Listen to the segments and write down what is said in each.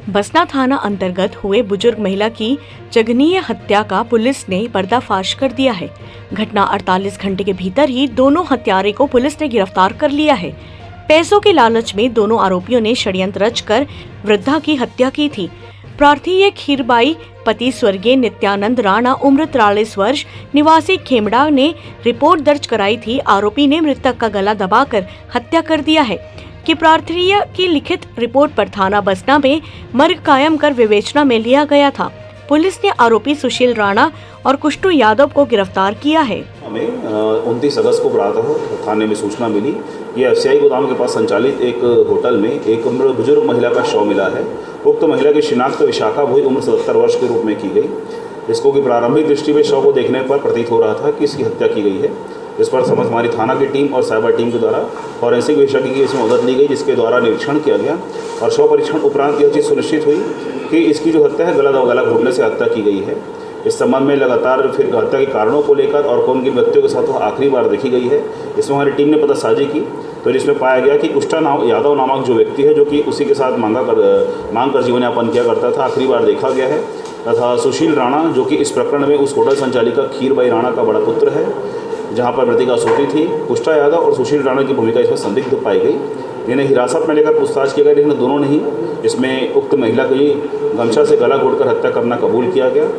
बसना थाना अंतर्गत हुए बुजुर्ग महिला की जघन्य हत्या का पुलिस ने पर्दाफाश कर दिया है। घटना 48 घंटे के भीतर ही दोनों हत्यारे को पुलिस ने गिरफ्तार कर लिया है। पैसों के लालच में दोनों आरोपियों ने षड्यंत्र रचकर वृद्धा की हत्या की थी। प्रार्थी खीरबाई पति स्वर्गीय नित्यानंद राणा उम्र 43 वर्ष निवासी खेमड़ा ने रिपोर्ट दर्ज कराई थी। आरोपी ने मृतक का गला दबाकर हत्या कर दिया है कि प्रार्थी की लिखित रिपोर्ट पर थाना बसना में मर्ग कायम कर विवेचना में लिया गया था। पुलिस ने आरोपी सुशील राणा और कुष्टू यादव को गिरफ्तार किया है। हमें 29 अगस्त को प्रातः थाने में सूचना मिली कि एफसीआई गोदाम के पास संचालित एक होटल में एक बुजुर्ग महिला का शव मिला है। उक्त महिला की शिनाख्त विशाखा भोई उम्र 77 वर्ष के रूप में की गई। इसको की प्रारंभिक दृष्टि में शव को देखने पर प्रतीत हो रहा था कि इसकी हत्या की गई है। इस पर समस्त हमारी थाना की टीम और साइबर टीम के द्वारा फॉरेंसिक विशेषज्ञ की इसमें मदद ली गई, जिसके द्वारा निरीक्षण किया गया और शव परीक्षण उपरांत यह चीज़ सुनिश्चित हुई कि इसकी जो हत्या है गला घोटने से हत्या की गई है। इस संबंध में लगातार फिर हत्या के कारणों को लेकर और कौन किन व्यक्तियों के साथ वो आखिरी बार देखी गई है, इसमें हमारी टीम ने पतासाजी की तो जिसमें पाया गया कि कुष्टा यादव नामक जो व्यक्ति है, जो कि उसी के साथ मांग कर जीवन यापन किया करता था, आखिरी बार देखा गया है। तथा सुशील राणा, जो कि इस प्रकरण में उस होटल संचालिका खीरबाई राणा का बड़ा पुत्र है, जहां पर मृतिका सोती थी। कुष्टा यादव और सुशील राणा की भूमिका इसमें संदिग्ध पाई गई। इन्हें हिरासत में लेकर पूछताछ किया गया, लेकिन दोनों ने ही इसमें उक्त महिला को गमछा से गला घोटकर हत्या करना कबूल किया गया।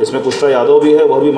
इसमें कुष्टा यादव भी है, वह भी